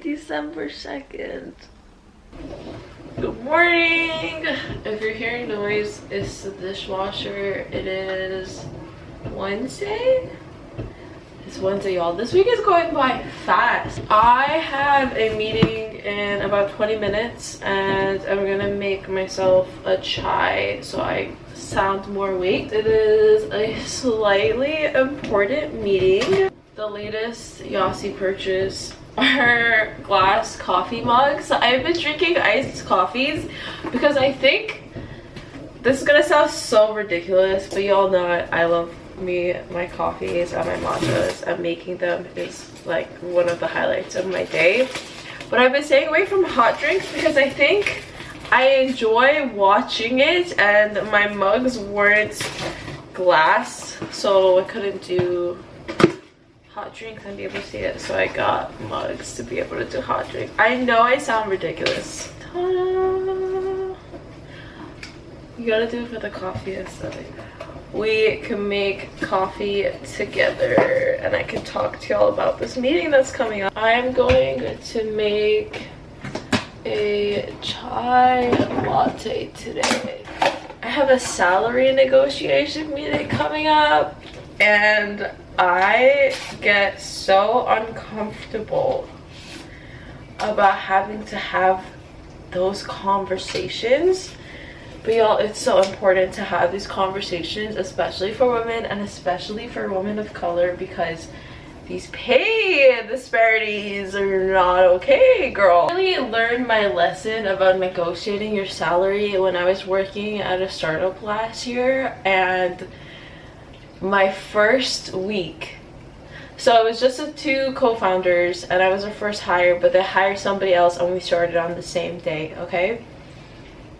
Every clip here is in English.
December 2nd. Good morning! If you're hearing noise, it's the dishwasher. It is Wednesday? It's Wednesday, y'all. This week is going by fast. I have a meeting in about 20 minutes and I'm gonna make myself a chai so I sound more awake. It is a slightly important meeting. The latest Yossi purchase are glass coffee mugs. I've been drinking iced coffees because I think this is gonna sound so ridiculous, but y'all know I love my coffees and my matchas, and making them is like one of the highlights of my day. But I've been staying away from hot drinks because I think I enjoy watching it, and my mugs weren't glass, so I couldn't do hot drinks and be able to see it, so I got mugs to be able to do hot drinks. I know I sound ridiculous. Ta-da! You gotta do it for the coffee aesthetic. We can make coffee together and I can talk to y'all about this meeting that's coming up. I'm going to make a chai latte today. I have a salary negotiation meeting coming up and I get so uncomfortable about having to have those conversations. But y'all, it's so important to have these conversations, especially for women and especially for women of color, because these pay disparities are not okay, girl. I really learned my lesson about negotiating your salary when I was working at a startup last year, and my first week. So it was just the two co-founders and I was their first hire, but they hired somebody else and we started on the same day, okay?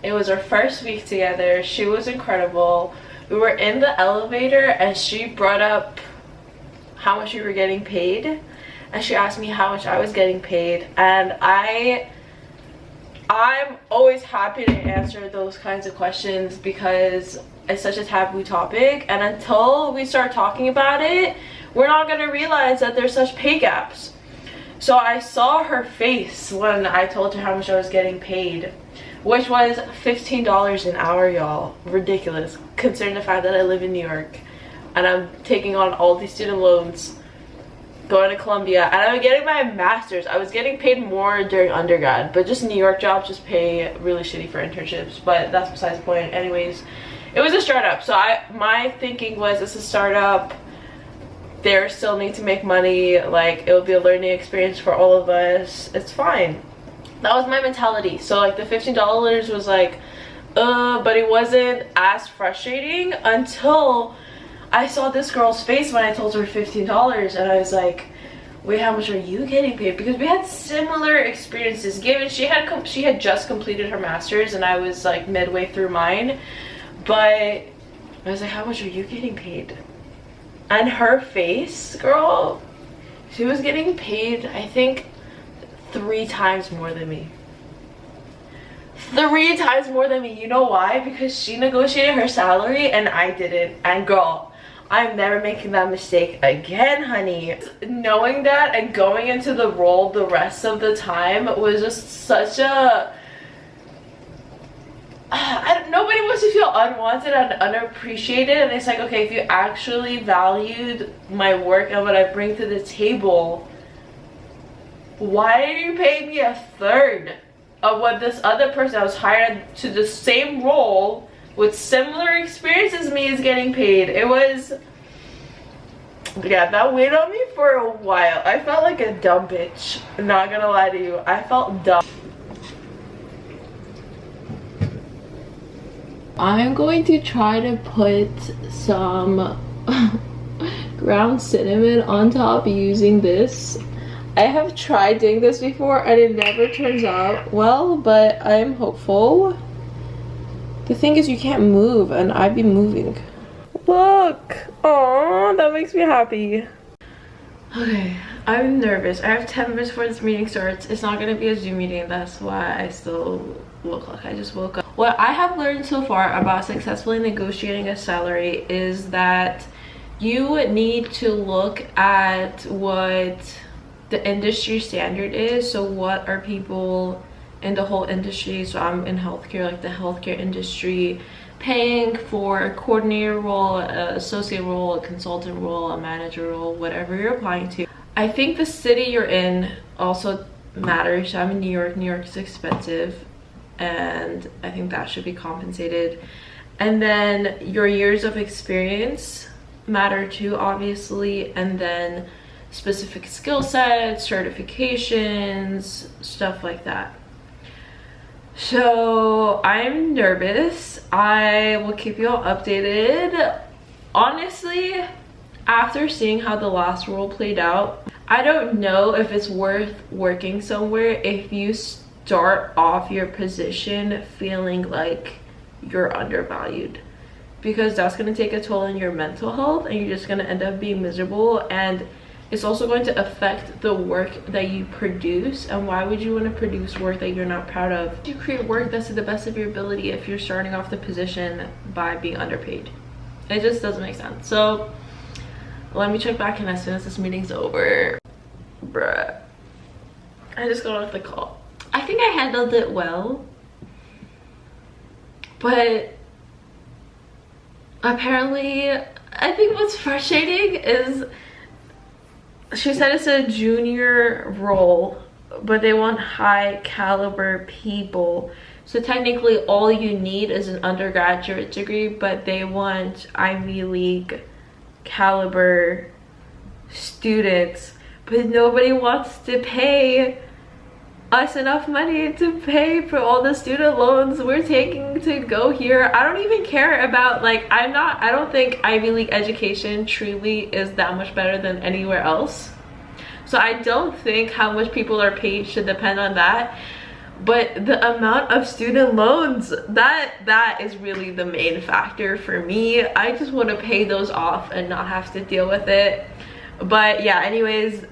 It was our first week together. She was incredible. We were in the elevator and she brought up how much we were getting paid, and she asked me how much I was getting paid, and I'm always happy to answer those kinds of questions because it's such a taboo topic, and until we start talking about it, we're not going to realize that there's such pay gaps. So I saw her face when I told her how much I was getting paid, which was $15 an hour, y'all. Ridiculous, considering the fact that I live in New York and I'm taking on all these student loans, going to Columbia, and I'm getting my master's. I was getting paid more during undergrad, but just New York jobs just pay really shitty for internships, but that's besides the point. Anyways, it was a startup, so my thinking was, it's a startup, they still need to make money, like it will be a learning experience for all of us, it's fine. That was my mentality. So like the $15 was like but it wasn't as frustrating until I saw this girl's face when I told her $15, and I was like, wait, how much are you getting paid? Because we had similar experiences, given she had just completed her master's and I was like midway through mine. But I was like, how much are you getting paid? And her face, girl, she was getting paid, I think, 3 times more than me. 3 times more than me. You know why? Because she negotiated her salary and I didn't. And girl, I'm never making that mistake again, honey. Knowing that and going into the role the rest of the time was just such a... nobody wants to feel unwanted and unappreciated, and it's like, okay, if you actually valued my work and what I bring to the table, why are you paying me 1/3 of what this other person that was hired to the same role with similar experience as me is getting paid? It was, yeah, that weighed on me for a while. I felt like a dumb bitch, I'm not gonna lie to you. I felt dumb. I'm going to try to put some ground cinnamon on top using this. I have tried doing this before and it never turns out well, but I'm hopeful. The thing is, you can't move and I've been moving. Look! Aww, that makes me happy. Okay, I'm nervous. I have 10 minutes before this meeting starts. It's not gonna be a Zoom meeting, that's why I still look like I just woke up. What I have learned so far about successfully negotiating a salary is that you need to look at what the industry standard is. So what are people in the whole industry, so I'm in healthcare, like the healthcare industry, paying for a coordinator role, a associate role, a consultant role, a manager role, whatever you're applying to. I think the city you're in also matters. I'm in New York. New York is expensive, and I think that should be compensated. And then your years of experience matter too, obviously, and then specific skill sets, certifications, stuff like that. So I'm nervous. I will keep you all updated. Honestly, after seeing how the last role played out, I don't know if it's worth working somewhere if you start off your position feeling like you're undervalued, because that's going to take a toll on your mental health and you're just going to end up being miserable, and it's also going to affect the work that you produce. And why would you want to produce work that you're not proud of? You create work that's to the best of your ability if you're starting off the position by being underpaid. It just doesn't make sense. So let me check back in as soon as this meeting's over. Bruh, I just got off the call. I think I handled it well, but apparently I think what's frustrating is she said it's a junior role, but they want high caliber people. So technically all you need is an undergraduate degree, but they want Ivy League caliber students. But nobody wants to pay us enough money to pay for all the student loans we're taking to go here. I don't even care about, like, I don't think Ivy League education truly is that much better than anywhere else. So I don't think how much people are paid should depend on that. But the amount of student loans, that is really the main factor for me. I just want to pay those off and not have to deal with it. But yeah, anyways,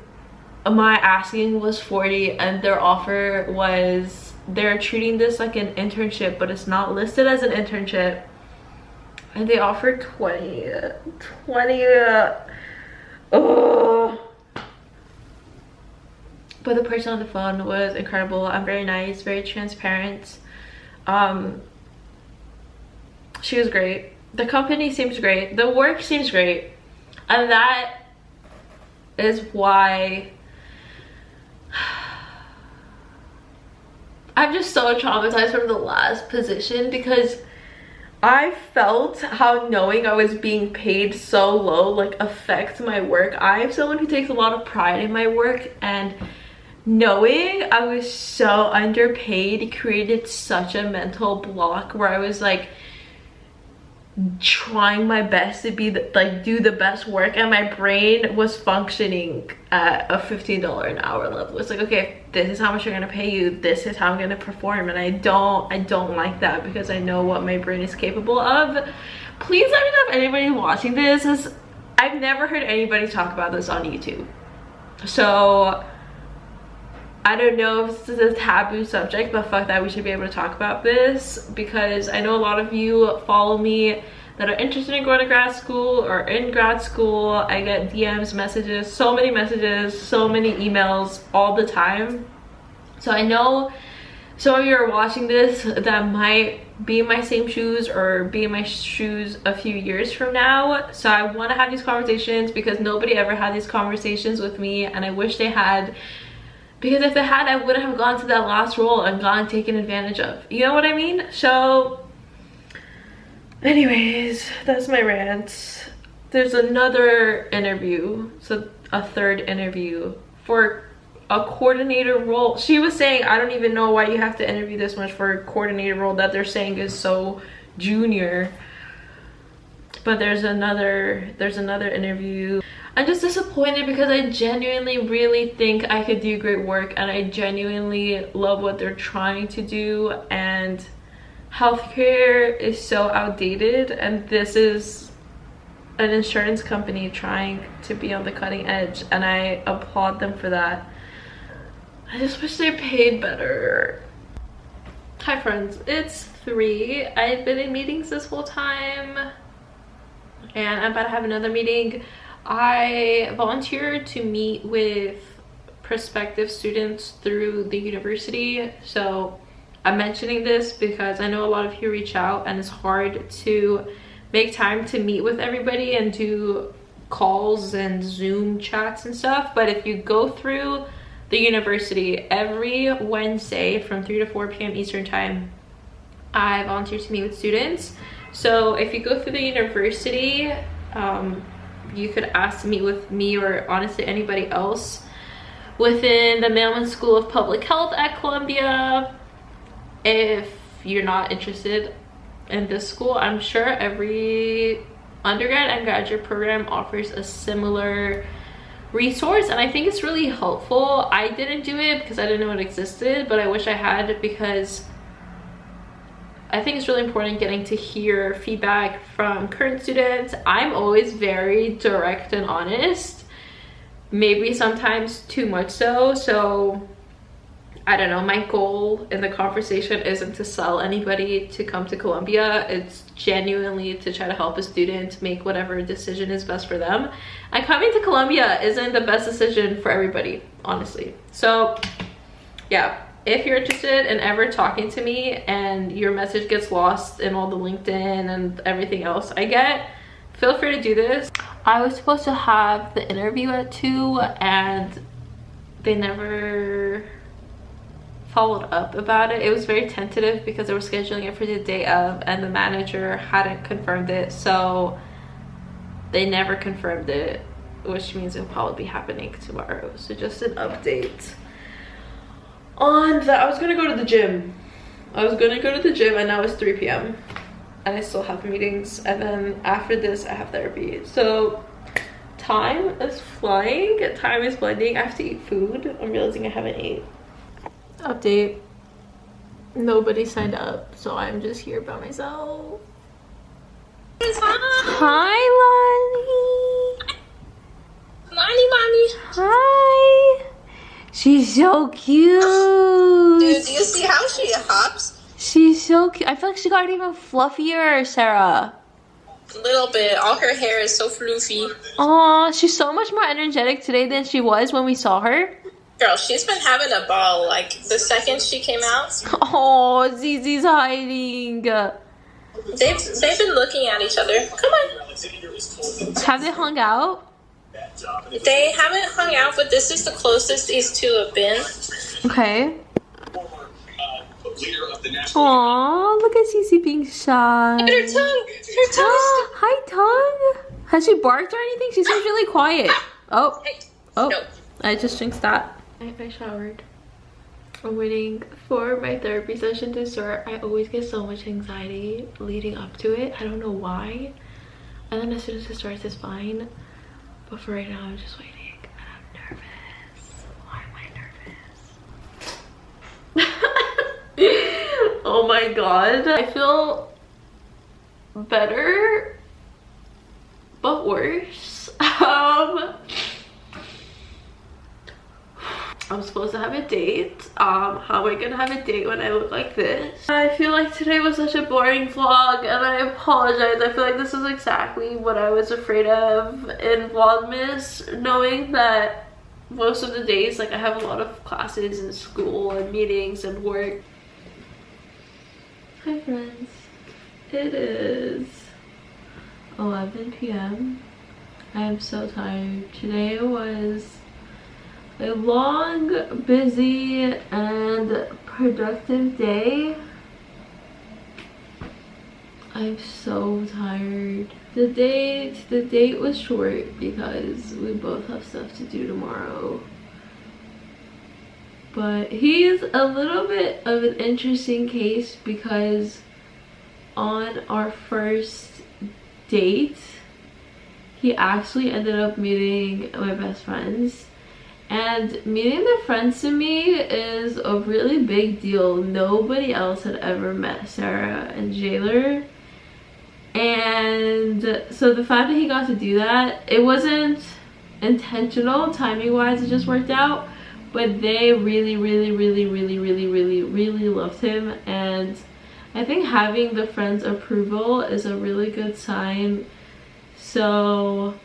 my asking was 40 and their offer was, they're treating this like an internship, but it's not listed as an internship, and they offered 20. Oh, but the person on the phone was incredible. I'm very nice, very transparent. She was great. The company seems great, the work seems great, and that is why I'm just so traumatized from the last position, because I felt how knowing I was being paid so low like affect my work. I am someone who takes a lot of pride in my work, and knowing I was so underpaid created such a mental block where I was like trying my best to be do the best work, and my brain was functioning at a $15 an hour level. It's like, okay, this is how much you're gonna pay you, this is how I'm gonna perform, and I don't like that, because I know what my brain is capable of. Please let me know if anybody watching this is, I've never heard anybody talk about this on YouTube, so I don't know if this is a taboo subject, but fuck that, we should be able to talk about this, because I know a lot of you follow me that are interested in going to grad school or in grad school. I get DMs, messages, so many emails all the time. So I know some of you are watching this that might be in my same shoes or be in my shoes a few years from now. So I want to have these conversations because nobody ever had these conversations with me, and I wish they had. Because if they had, I wouldn't have gone to that last role and gotten taken advantage of. You know what I mean? So anyways, that's my rant. There's another interview, so a third interview for a coordinator role. She was saying, I don't even know why you have to interview this much for a coordinator role that they're saying is so junior. But there's another interview. I'm just disappointed because I genuinely really think I could do great work, and I genuinely love what they're trying to do, and healthcare is so outdated, and this is an insurance company trying to be on the cutting edge, and I applaud them for that. I just wish they paid better. Hi friends, it's 3. I've been in meetings this whole time, and I'm about to have another meeting. I volunteered to meet with prospective students through the university. So I'm mentioning this because I know a lot of you reach out and it's hard to make time to meet with everybody and do calls and Zoom chats and stuff. But if you go through the university every Wednesday from 3 to 4 p.m. Eastern time, I volunteer to meet with students. So if you go through the university, you could ask to meet with me or honestly anybody else within the Mailman School of Public Health at Columbia. If you're not interested in this school, I'm sure every undergrad and graduate program offers a similar resource, and I think it's really helpful. I didn't do it because I didn't know it existed, but I wish I had, because I think it's really important getting to hear feedback from current students. I'm always very direct and honest, maybe sometimes too much so. So I don't know, my goal in the conversation isn't to sell anybody to come to Columbia. It's genuinely to try to help a student make whatever decision is best for them. And coming to Columbia isn't the best decision for everybody, honestly. So yeah, if you're interested in ever talking to me and your message gets lost in all the LinkedIn and everything else I get, feel free to do this. I was supposed to have the interview at 2 and they never followed up about it. It was very tentative because they were scheduling it for the day of and the manager hadn't confirmed it, so they never confirmed it, which means it'll probably be happening tomorrow. So just an update on that. I was gonna go to the gym. And now it's 3 p.m. and I still have meetings, and then after this I have therapy. So time is flying, time is blending. I have to eat food. I'm realizing I haven't ate. Update, nobody signed up, so I'm just here by myself. Hi, Lonnie. Mommy. Hi. She's so cute. Dude, do you see how she hops? She's so cute. I feel like she got even fluffier, Sarah. A little bit. All her hair is so floofy. Aw, she's so much more energetic today than she was when we saw her. Girl, she's been having a ball. Like, the second she came out. Oh, Zizi's hiding. They've been looking at each other. Come on. Have they hung out? They haven't hung out, but this is the closest these two have been. Okay. Aw, look at Zizi being shy. Look at her tongue. Her tongue. Hi, tongue. Has she barked or anything? She seems really quiet. Oh. Oh. No. I just jinxed that. I showered. I'm waiting for my therapy session to start. I always get so much anxiety leading up to it. I don't know why. And then as soon as it starts, it's fine. But for right now, I'm just waiting. And I'm nervous. Why am I nervous? Oh my god. I feel better, but worse. I'm supposed to have a date. How am I gonna have a date when I look like this? I feel like today was such a boring vlog, and I apologize. I feel like this is exactly what I was afraid of in Vlogmas, knowing that most of the days, like, I have a lot of classes and school and meetings and work. Hi friends. It is 11 p.m. I am so tired. Today was a long, busy, and productive day. I'm so tired. The date was short because we both have stuff to do tomorrow. But he's a little bit of an interesting case because on our first date, he actually ended up meeting my best friends. And meeting the friends to me is a really big deal. Nobody else had ever met Sarah and Jailer. And so the fact that he got to do that, it wasn't intentional, timing wise, it just worked out. But they really loved him. And I think having the friends' approval is a really good sign. So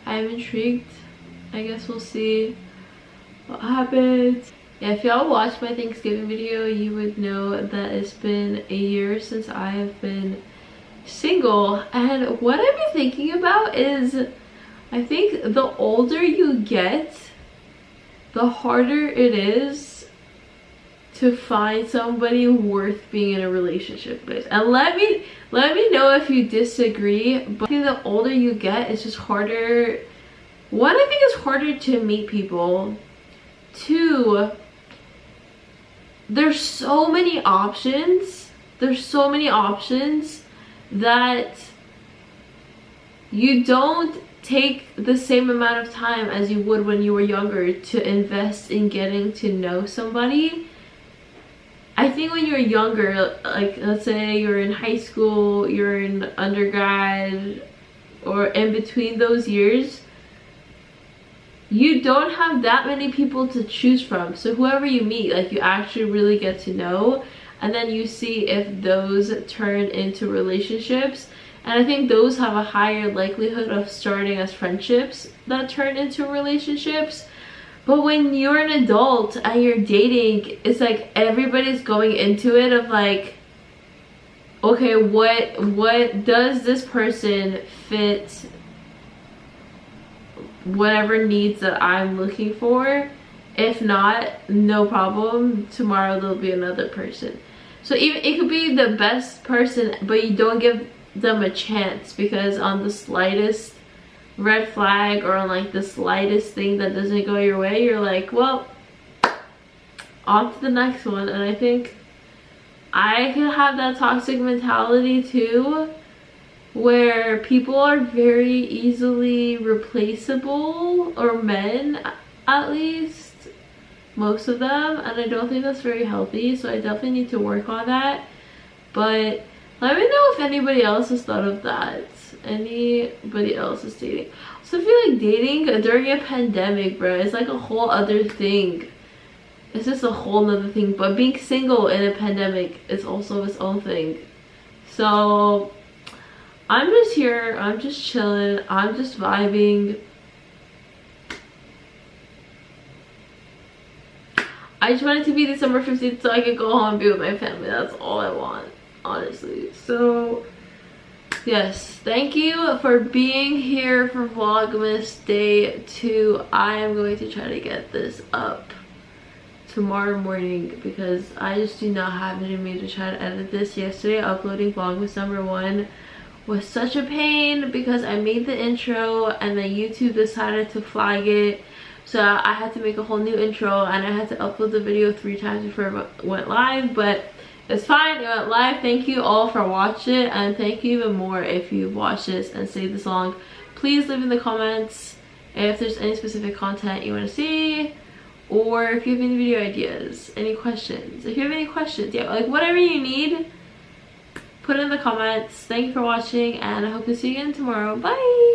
I'm intrigued I guess we'll see what happens. Yeah, if y'all watched my Thanksgiving video, you would know that it's been a year since I have been single. And what I've been thinking about is, I think the older you get, the harder it is to find somebody worth being in a relationship with. And let me know if you disagree, but I think the older you get, it's just harder. One, I think it's harder to meet people. Two, there's so many options. There's so many options that you don't take the same amount of time as you would when you were younger to invest in getting to know somebody. I think when you're younger, like let's say you're in high school, you're in undergrad, or in between those years, you don't have that many people to choose from. So whoever you meet, like, you actually really get to know, and then you see if those turn into relationships. And I think those have a higher likelihood of starting as friendships that turn into relationships. But when you're an adult and you're dating, it's like everybody's going into it of like, okay, what does this person fit whatever needs that I'm looking for? If not, no problem, tomorrow there'll be another person. So even it could be the best person, but you don't give them a chance, because on the slightest red flag or on like the slightest thing that doesn't go your way, you're like, well, on to the next one. And I think I could have that toxic mentality too, where people are very easily replaceable, or men at least, most of them, and I don't think that's very healthy. So I definitely need to work on that. But let me know if anybody else has thought of that. Anybody else is dating. So I feel like dating during a pandemic, bro, is like a whole other thing. It's just a whole nother thing. But being single in a pandemic is also its own thing. So I'm just here, I'm just chilling, I'm just vibing. I just want it to be December 15th so I can go home and be with my family. That's all I want, honestly. So yes, thank you for being here for Vlogmas Day 2. I am going to try to get this up tomorrow morning because I just do not have it in me to try to edit this. Yesterday, uploading Vlogmas number 1 was such a pain because I made the intro and then YouTube decided to flag it. So I had to make a whole new intro and I had to upload the video 3 times before it went live, but it's fine, it went live. Thank you all for watching it, and thank you even more if you've watched this and stayed this long. Please leave in the comments if there's any specific content you want to see, or if you have any video ideas, any questions. If you have any questions, yeah, like whatever you need, put it in the comments. Thank you for watching, and I hope to see you again tomorrow. Bye!